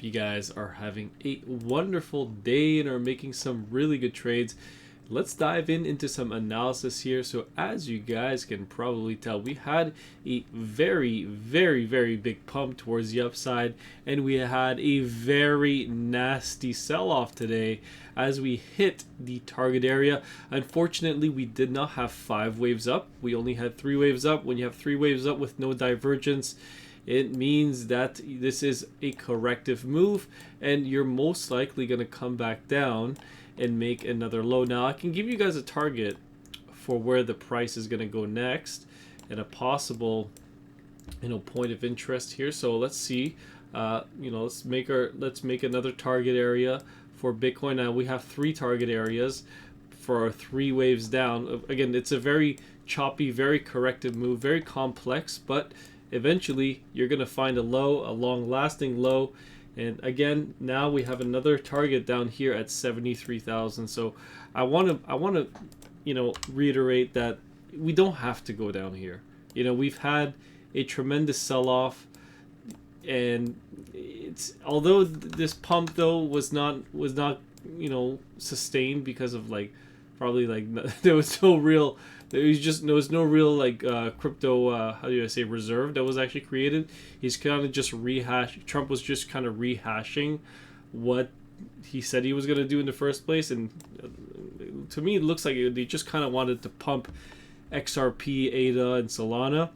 you guys are having a wonderful day and are making some really good trades. Let's dive into some analysis here. So as you guys can probably tell, we had a very big pump towards the upside, and we had a very nasty sell-off today as we hit the target area. Unfortunately, we did not have 5 waves up. We only had 3 waves up. When you have 3 waves up with no divergence, it means that this is a corrective move, and you're most likely going to come back down and make another low. Now I can give you guys a target for where the price is going to go next and a possible point of interest here. So let's see, let's make another target area for Bitcoin. Now we have 3 target areas for our 3 waves down. Again, it's a very choppy, very corrective move, very complex, but eventually you're going to find a low, a long-lasting low. And again, now we have another target down here at 73,000. So I want to reiterate that we don't have to go down here. We've had a tremendous sell-off, and although this pump though was not sustained because of there was no real crypto reserve that was actually created. He's kind of just Trump was just kind of rehashing what he said he was going to do in the first place, and to me it looks like they just kind of wanted to pump XRP, ADA, and Solana,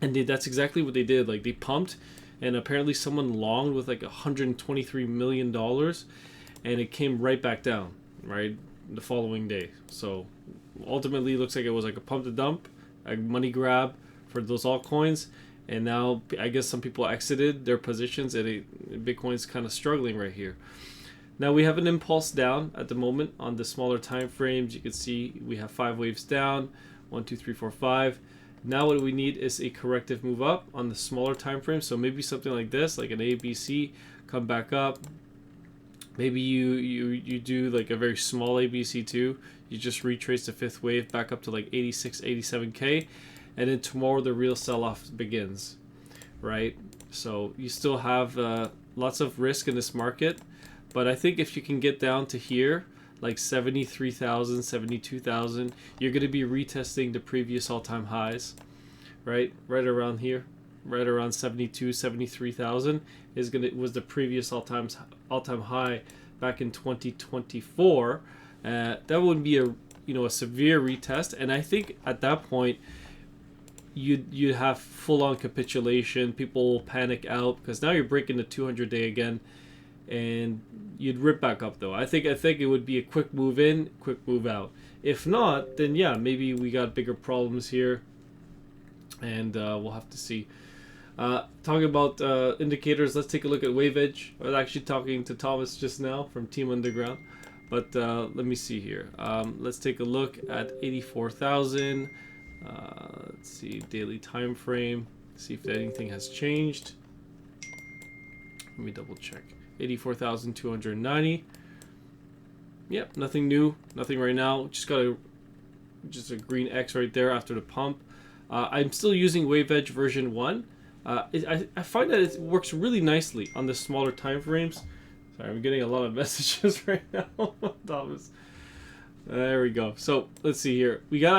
and that's exactly what they did. Like, they pumped, and apparently someone longed with like $123 million, and it came right back down right the following day. So ultimately it looks like it was like a pump to dump, a money grab for those altcoins, and now I guess some people exited their positions, and Bitcoin's kind of struggling right here. Now we have an impulse down at the moment on the smaller time frames. You can see we have 5 waves down, 1 2 3 4 5. Now what we need is a corrective move up on the smaller time frame. So maybe something like this, like an ABC, come back up. Maybe you do like a very small ABC too. You just retrace the 5th wave back up to like 86, 87K, and then tomorrow the real sell-off begins, right? So you still have lots of risk in this market, but I think if you can get down to here, like 73,000, 72,000, you're going to be retesting the previous all-time highs, right? Right around here, right around 72, 73,000 was the previous all-time high back in 2024. That would be a severe retest, and I think at that point you'd have full-on capitulation. People will panic out because now you're breaking the 200-day again, and you'd rip back up though. I think it would be a quick move in, quick move out. If not, then yeah, maybe we got bigger problems here, and we'll have to see. Talking about indicators, let's take a look at wave edge. I was actually talking to Thomas just now from Team Underground, but let me see here. Let's take a look at 84,000. Let's see, daily time frame, see if anything has changed. Let me double check. 84,290. Yep, nothing new, nothing right now. Just got a green X right there after the pump. I'm still using wave edge version 1. I find that it works really nicely on the smaller time frames. Sorry, I'm getting a lot of messages right now, Thomas. There we go. So let's see here. You can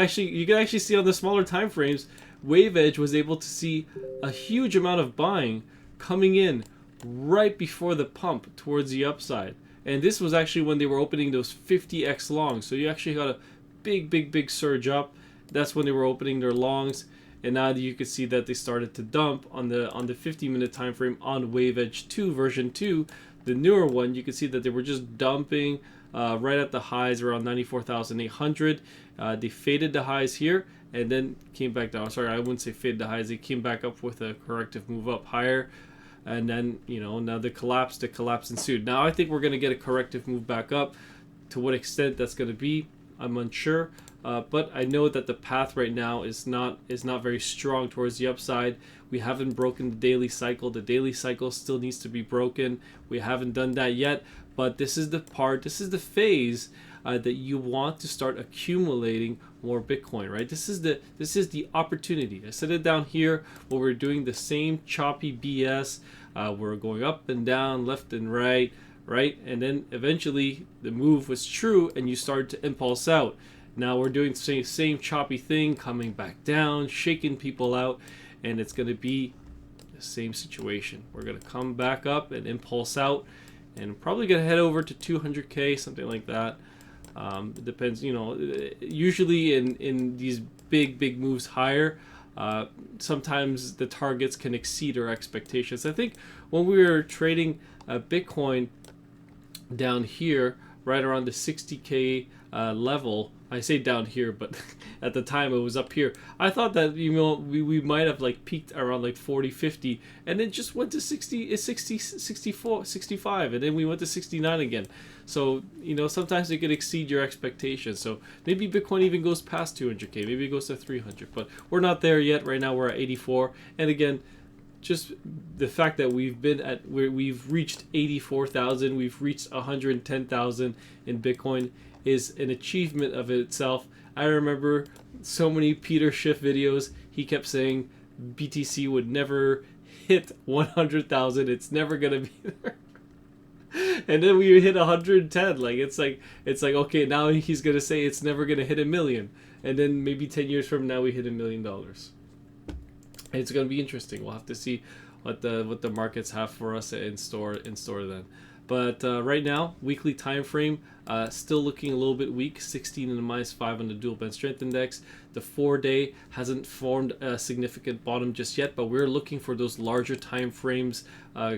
actually see on the smaller time frames, wave edge was able to see a huge amount of buying coming in right before the pump towards the upside, and this was actually when they were opening those 50x longs. So you actually got a big surge up. That's when they were opening their longs. And now you can see that they started to dump on the 50-minute time frame on wave edge 2 version 2, the newer one. You can see that they were just dumping right at the highs around 94,800. They faded the highs here and then came back down. Sorry, I wouldn't say faded the highs. They came back up with a corrective move up higher, and then now the collapse ensued. Now I think we're going to get a corrective move back up. To what extent that's going to be, I'm unsure. But I know that the path right now is not very strong towards the upside. We haven't broken the daily cycle. The daily cycle still needs to be broken. We haven't done that yet. But this is the phase that you want to start accumulating more Bitcoin, right? This is the opportunity. I said it down here where we're doing the same choppy BS. We're going up and down, left and right, and then eventually the move was true, and you started to impulse out. Now we're doing the same choppy thing, coming back down, shaking people out, and it's going to be the same situation. We're going to come back up and impulse out, and probably going to head over to 200K, something like that. It depends, usually in these big moves higher, sometimes the targets can exceed our expectations. I think when we were trading Bitcoin down here, right around the 60K level, I say down here, but at the time it was up here. I thought that we might have like peaked around like 40, 50, and then just went to 60, 64, 65, and then we went to 69 again. So sometimes it could exceed your expectations. So maybe Bitcoin even goes past 200K, maybe it goes to 300, but we're not there yet. Right now we're at 84, and again, just the fact that we've reached 84,000, we've reached 110,000 in Bitcoin is an achievement of itself. I remember so many Peter Schiff videos. He kept saying BTC would never hit 100,000. It's never gonna be there. And then we hit 110. It's like okay, now he's gonna say it's never gonna hit 1 million. And then maybe 10 years from now we hit $1 million. And it's gonna be interesting. We'll have to see what the markets have for us in store then. But right now, weekly time frame still looking a little bit weak. 16 and a -5 on the dual band strength index. The 4-day hasn't formed a significant bottom just yet, but we're looking for those larger time frames.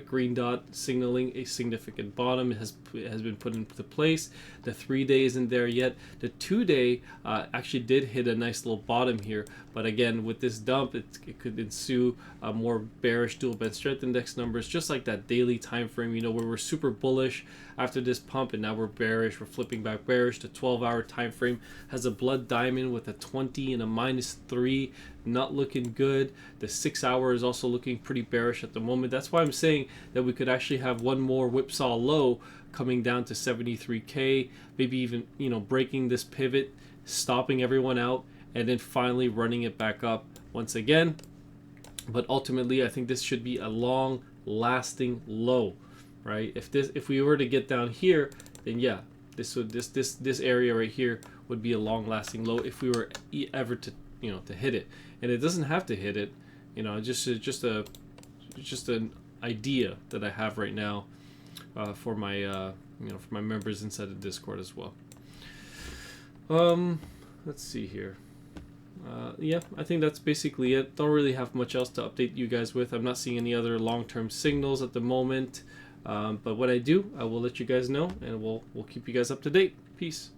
Green dot signaling a significant bottom has been put into place. The 3-day isn't there yet. The 2-day actually did hit a nice little bottom here, but again, with this dump, it could ensue more bearish dual band strength index numbers, just like that daily time frame. Where we're super bullish after this pump, and now we're bearish. We're flipping back bearish. The 12-hour time frame has a blood diamond with a 20 and a -3, not looking good. The 6-hour is also looking pretty bearish at the moment. That's why I'm saying that we could actually have one more whipsaw low coming down to 73K, maybe even breaking this pivot, stopping everyone out, and then finally running it back up once again. But ultimately, I think this should be a long lasting low, right? If we were to get down here, then yeah, this area right here would be a long lasting low if we were ever to to hit it. And it doesn't have to hit it, just an idea that I have right now for my for my members inside the Discord as well. Let's see here. Yeah, I think that's basically it. Don't really have much else to update you guys with. I'm not seeing any other long-term signals at the moment. But when I do, I will let you guys know, and we'll keep you guys up to date. Peace.